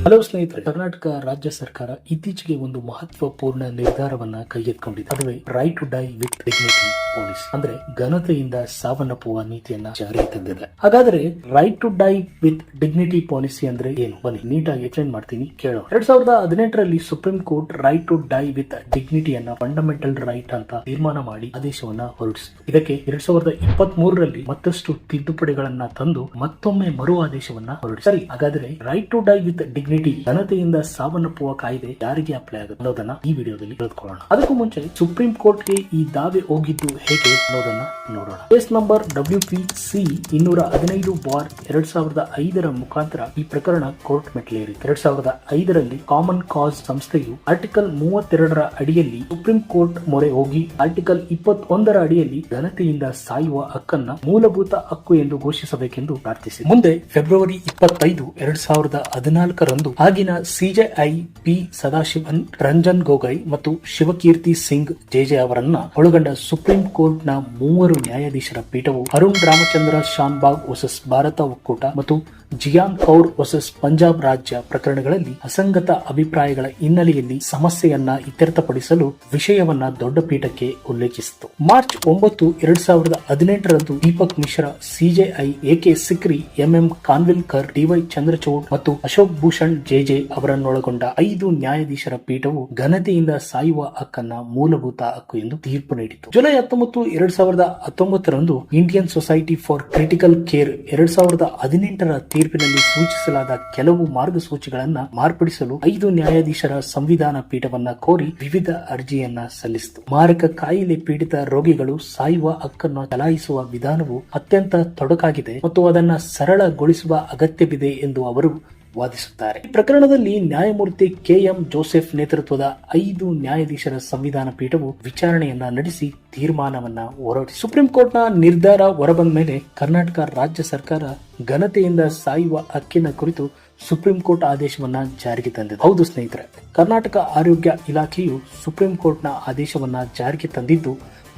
Hello ಸ್ನೇಹಿತರೆ, ಕರ್ನಾಟಕ ರಾಜ್ಯ ಸರ್ಕಾರ ಇತ್ತೀಚೆಗೆ ಒಂದು ಮಹತ್ವಪೂರ್ಣ ನಿರ್ಧಾರವನ್ನ ಕೈಗೆತ್ತಿಕೊಂಡಿದೆ. ಅದುವೇ right to die with dignity policy, ಅಂದ್ರೆ ಘನತೆಯಿಂದ ಸಾವನ್ನಪ್ಪುವ ನೀತಿಯನ್ನ ಜಾರಿಗೆ ತಂದಿದೆ. ಹಾಗಾದ್ರೆ right to die with dignity policy ಅಂದ್ರೆ ಏನು? ಬನ್ನಿ ನೀಟಾಗಿ ಎಕ್ಸ್ಪ್ಲೈನ್ ಮಾಡ್ತೀನಿ, ಕೇಳೋಣ. 2018ರಲ್ಲಿ supreme court right to die with ಡಿಗ್ನಿಟಿಯನ್ನ ಫಂಡಮೆಂಟಲ್ ರೈಟ್ ಅಂತ ತೀರ್ಮಾನ ಮಾಡಿ ಆದೇಶವನ್ನ ಹೊರಡಿಸಿತು. ಇದಕ್ಕೆ 2023ರಲ್ಲಿ ಮತ್ತಷ್ಟು ತಿದ್ದುಪಡಿಗಳನ್ನ ತಂದು ಮತ್ತೊಮ್ಮೆ ಮರು ಆದೇಶವನ್ನ ಹೊರಡಿಸಿತು. ಸರಿ, ಹಾಗಾದ್ರೆ right to die with dignity ಘನತೆಯಿಂದ ಸಾವನ್ನಪ್ಪುವ ಕಾಯ್ದೆ ಯಾರಿಗೆ ಅಪ್ಲೈ ಆಗುತ್ತೆ ಅನ್ನೋದನ್ನ ಈ ವಿಡಿಯೋದಲ್ಲಿ ತಿಳಿದುಕೊಳ್ಳೋಣ. ಅದಕ್ಕೂ ಮುಂಚೆ ಸುಪ್ರೀಂ ಕೋರ್ಟ್ಗೆ ಈ ದಾವೆ ಹೋಗಿದ್ದು ಹೇಗೆ ಅನ್ನೋದನ್ನ ನೋಡೋಣ. ಕೇಸ್ ನಂಬರ್ WPC 215/2005 ಮುಖಾಂತರ ಈ ಪ್ರಕರಣ ಕೋರ್ಟ್ ಮೆಟ್ಲೇರಿತು. 2005ರಲ್ಲಿ ಕಾಮನ್ ಕಾಸ್ ಸಂಸ್ಥೆಯು ಆರ್ಟಿಕಲ್ 32ರ ಅಡಿಯಲ್ಲಿ ಸುಪ್ರೀಂ ಕೋರ್ಟ್ ಮೊರೆ ಹೋಗಿ ಆರ್ಟಿಕಲ್ 21ರ ಅಡಿಯಲ್ಲಿ ಘನತೆಯಿಂದ ಸಾಯುವ ಹಕ್ಕನ್ನ ಮೂಲಭೂತ ಹಕ್ಕು ಎಂದು ಘೋಷಿಸಬೇಕೆಂದು ಪ್ರಾರ್ಥಿಸಿದೆ. ಮುಂದೆ ಫೆಬ್ರವರಿ 25, 2014ರಂದು ಆಗಿನ CJI P ಸದಾಶಿವನ್, ರಂಜನ್ ಗೊಗೊಯ್ ಮತ್ತು ಶಿವಕೀರ್ತಿ ಸಿಂಗ್ JJ ಅವರನ್ನ ಒಳಗೊಂಡ ಸುಪ್ರೀಂ ಕೋರ್ಟ್ ನ 3 ನ್ಯಾಯಾಧೀಶರ ಪೀಠವು ಅರುಣ್ ರಾಮಚಂದ್ರ ಶಾನ್ಭಾಗ್ ವರ್ಸಸ್ ಭಾರತ ಒಕ್ಕೂಟ ಮತ್ತು ಜಿಯಾನ್ ಕೌರ್ ವರ್ಸಸ್ ಪಂಜಾಬ್ ರಾಜ್ಯ ಪ್ರಕರಣಗಳಲ್ಲಿ ಅಸಂಗತ ಅಭಿಪ್ರಾಯಗಳ ಹಿನ್ನೆಲೆಯಲ್ಲಿ ಸಮಸ್ಯೆಯನ್ನ ಇತ್ಯರ್ಥಪಡಿಸಲು ವಿಷಯವನ್ನ ದೊಡ್ಡ ಪೀಠಕ್ಕೆ ಉಲ್ಲೇಖಿಸಿತು. ಮಾರ್ಚ್ 9, 2018ರಂದು Deepak Mishra, CJI AK Sikri, MM Khanwilkar, DY Chandrachud ಮತ್ತು ಅಶೋಕ್ ಭೂಷಣ್ JJ ಅವರನ್ನೊಳಗೊಂಡ 5 ನ್ಯಾಯಾಧೀಶರ ಪೀಠವು ಘನತೆಯಿಂದ ಸಾಯುವ ಹಕ್ಕನ್ನ ಮೂಲಭೂತ ಹಕ್ಕು ಎಂದು ತೀರ್ಪು ನೀಡಿತು. ಜುಲೈ 19, 2019ರಂದು Indian society for critical care 2018ರ ತೀರ್ಪಿನಲ್ಲಿ ಸೂಚಿಸಲಾದ ಕೆಲವು ಮಾರ್ಗಸೂಚಿಗಳನ್ನ ಮಾರ್ಪಡಿಸಲು 5 ನ್ಯಾಯಾಧೀಶರ ಸಂವಿಧಾನ ಪೀಠವನ್ನ ಕೋರಿ ವಿವಿಧ ಅರ್ಜಿಯನ್ನ ಸಲ್ಲಿಸಿತು. ಮಾರಕ ಕಾಯಿಲೆ ಪೀಡಿತ ರೋಗಿಗಳು ಸಾಯುವ ಹಕ್ಕನ್ನು ಚಲಾಯಿಸುವ ವಿಧಾನವು ಅತ್ಯಂತ ತೊಡಕಾಗಿದೆ ಮತ್ತು ಅದನ್ನ ಸರಳಗೊಳಿಸುವ ಅಗತ್ಯವಿದೆ ಎಂದು ಅವರು ವಾದಿಸುತ್ತಾರೆ. ಈ ಪ್ರಕರಣದಲ್ಲಿ ನ್ಯಾಯಮೂರ್ತಿ KM ಜೋಸೆಫ್ ನೇತೃತ್ವದ 5 ನ್ಯಾಯಾಧೀಶರ ಸಂವಿಧಾನ ಪೀಠವು ವಿಚಾರಣೆಯನ್ನ ನಡೆಸಿ ತೀರ್ಮಾನವನ್ನ ಹೊರಡಿಸಿತು. ಸುಪ್ರೀಂ ಕೋರ್ಟ್ನ ನಿರ್ಧಾರ ಹೊರಬಂದ ಮೇಲೆ ಕರ್ನಾಟಕ ರಾಜ್ಯ ಸರ್ಕಾರ ಘನತೆಯಿಂದ ಸಾಯುವ ಹಕ್ಕಿನ ಕುರಿತು ಸುಪ್ರೀಂ ಕೋರ್ಟ್ ಆದೇಶವನ್ನ ಜಾರಿಗೆ ತಂದಿದೆ. ಹೌದು ಸ್ನೇಹಿತರೆ, ಕರ್ನಾಟಕ ಆರೋಗ್ಯ ಇಲಾಖೆಯು ಸುಪ್ರೀಂ ಕೋರ್ಟ್ನ ಆದೇಶವನ್ನ ಜಾರಿಗೆ ತಂದಿದ್ದು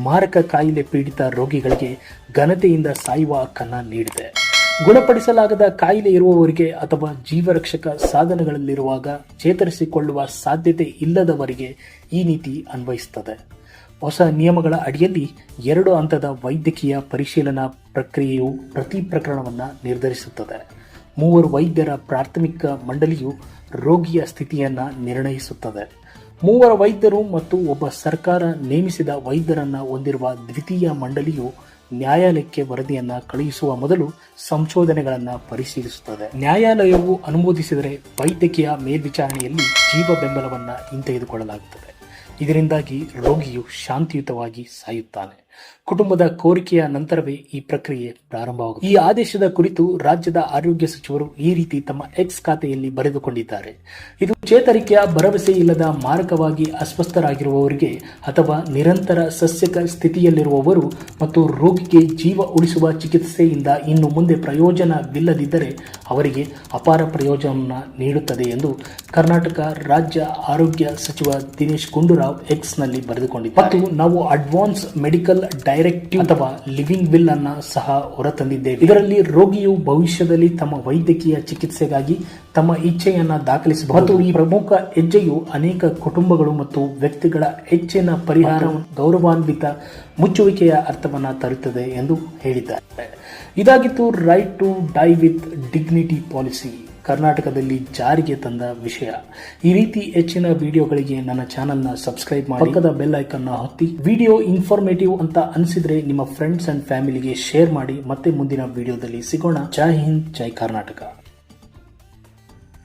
ಮಾರಕ ಕಾಯಿಲೆ ಪೀಡಿತ ರೋಗಿಗಳಿಗೆ ಘನತೆಯಿಂದ ಸಾಯುವ ಹಕ್ಕನ್ನ ನೀಡಿದೆ. ಗುಣಪಡಿಸಲಾಗದ ಕಾಯಿಲೆ ಇರುವವರಿಗೆ ಅಥವಾ ಜೀವರಕ್ಷಕ ಸಾಧನಗಳಲ್ಲಿರುವಾಗ ಚೇತರಿಸಿಕೊಳ್ಳುವ ಸಾಧ್ಯತೆ ಇಲ್ಲದವರಿಗೆ ಈ ನೀತಿ ಅನ್ವಯಿಸುತ್ತದೆ. ಹೊಸ ನಿಯಮಗಳ ಅಡಿಯಲ್ಲಿ 2 ಹಂತದ ವೈದ್ಯಕೀಯ ಪರಿಶೀಲನಾ ಪ್ರಕ್ರಿಯೆಯು ಪ್ರತಿ ಪ್ರಕರಣವನ್ನು ನಿರ್ಧರಿಸುತ್ತದೆ. 3 ವೈದ್ಯರ ಪ್ರಾಥಮಿಕ ಮಂಡಳಿಯು ರೋಗಿಯ ಸ್ಥಿತಿಯನ್ನ ನಿರ್ಣಯಿಸುತ್ತದೆ. 3 ವೈದ್ಯರು ಮತ್ತು ಒಬ್ಬ ಸರ್ಕಾರ ನೇಮಿಸಿದ ವೈದ್ಯರನ್ನ ಹೊಂದಿರುವ ದ್ವಿತೀಯ ಮಂಡಳಿಯು ನ್ಯಾಯಾಲಯಕ್ಕೆ ವರದಿಯನ್ನ ಕಳುಹಿಸುವ ಮೊದಲು ಸಂಶೋಧನೆಗಳನ್ನ ಪರಿಶೀಲಿಸುತ್ತದೆ. ನ್ಯಾಯಾಲಯವು ಅನುಮೋದಿಸಿದರೆ ವೈದ್ಯಕೀಯ ಮೇಲ್ವಿಚಾರಣೆಯಲ್ಲಿ ಜೀವ ಬೆಂಬಲವನ್ನ ಹಿಂತೆಗೆದುಕೊಳ್ಳಲಾಗುತ್ತದೆ. ಇದರಿಂದಾಗಿ ರೋಗಿಯು ಶಾಂತಿಯುತವಾಗಿ ಸಾಯುತ್ತಾನೆ. ಕುಟುಂಬದ ಕೋರಿಕೆಯ ನಂತರವೇ ಈ ಪ್ರಕ್ರಿಯೆ ಪ್ರಾರಂಭವಾಗುತ್ತದೆ. ಈ ಆದೇಶದ ಕುರಿತು ರಾಜ್ಯದ ಆರೋಗ್ಯ ಸಚಿವರು ಈ ರೀತಿ ತಮ್ಮ X ಖಾತೆಯಲ್ಲಿ ಬರೆದುಕೊಂಡಿದ್ದಾರೆ. ಇದು ಚೇತರಿಕೆಯ ಭರವಸೆ ಇಲ್ಲದ ಮಾರಕವಾಗಿ ಅಸ್ವಸ್ಥರಾಗಿರುವವರಿಗೆ ಅಥವಾ ನಿರಂತರ ಸಸ್ಯಕ ಸ್ಥಿತಿಯಲ್ಲಿರುವವರು ಮತ್ತು ರೋಗಿಗೆ ಜೀವ ಉಳಿಸುವ ಚಿಕಿತ್ಸೆಯಿಂದ ಇನ್ನು ಮುಂದೆ ಪ್ರಯೋಜನವಿಲ್ಲದಿದ್ದರೆ ಅವರಿಗೆ ಅಪಾರ ಪ್ರಯೋಜನ ನೀಡುತ್ತದೆ ಎಂದು ಕರ್ನಾಟಕ ರಾಜ್ಯ ಆರೋಗ್ಯ ಸಚಿವ ದಿನೇಶ್ ಗುಂಡೂರಾವ್ X ನಲ್ಲಿ ಬರೆದುಕೊಂಡಿದ್ದಾರೆ. ಮತ್ತು ನಾವು ಅಡ್ವಾನ್ಸ್ ಮೆಡಿಕಲ್ ಡೈರೆಕ್ಟಿವ್ ಅಥವಾ ಲಿವಿಂಗ್ ವಿಲ್ ಅನ್ನ ಸಹ ಹೊರತಂದಿದ್ದೇವೆ. ಇದರಲ್ಲಿ ರೋಗಿಯು ಭವಿಷ್ಯದಲ್ಲಿ ತಮ್ಮ ವೈದ್ಯಕೀಯ ಚಿಕಿತ್ಸೆಗಾಗಿ ತಮ್ಮ ಇಚ್ಛೆಯನ್ನ ದಾಖಲಿಸಬಹುದು. ಈ ಪ್ರಮುಖ ಹೆಜ್ಜೆಯು ಅನೇಕ ಕುಟುಂಬಗಳು ಮತ್ತು ವ್ಯಕ್ತಿಗಳ ಹೆಚ್ಚಿನ ಪರಿಹಾರ, ಗೌರವಾನ್ವಿತ ಮುಚ್ಚುವಿಕೆಯ ಅರ್ಥವನ್ನ ತರುತ್ತದೆ ಎಂದು ಹೇಳಿದ್ದಾರೆ. ಇದಾಗಿತ್ತು right to die with dignity policy ಕರ್ನಾಟಕದಲ್ಲಿ ಜಾರಿಗೆ ತಂದ ವಿಷಯ. ಈ ರೀತಿ ಹೆಚ್ಚಿನ ವಿಡಿಯೋಗಳಿಗೆ ನನ್ನ ಚಾನೆಲ್ನ ಸಬ್ಸ್ಕ್ರೈಬ್ ಮಾಡಿ, ಪಕ್ಕದ ಬೆಲ್ ಐಕಾನ್ ಒತ್ತಿ. ವಿಡಿಯೋ ಇನ್ಫಾರ್ಮೇಟಿವ್ ಅಂತ ಅನಿಸಿದ್ರೆ ನಿಮ್ಮ ಫ್ರೆಂಡ್ಸ್ ಅಂಡ್ ಫ್ಯಾಮಿಲಿಗೆ ಶೇರ್ ಮಾಡಿ. ಮತ್ತೆ ಮುಂದಿನ ವಿಡಿಯೋದಲ್ಲಿ ಸಿಗೋಣ. ಜೈ ಹಿಂದ್, ಜೈ ಕರ್ನಾಟಕ.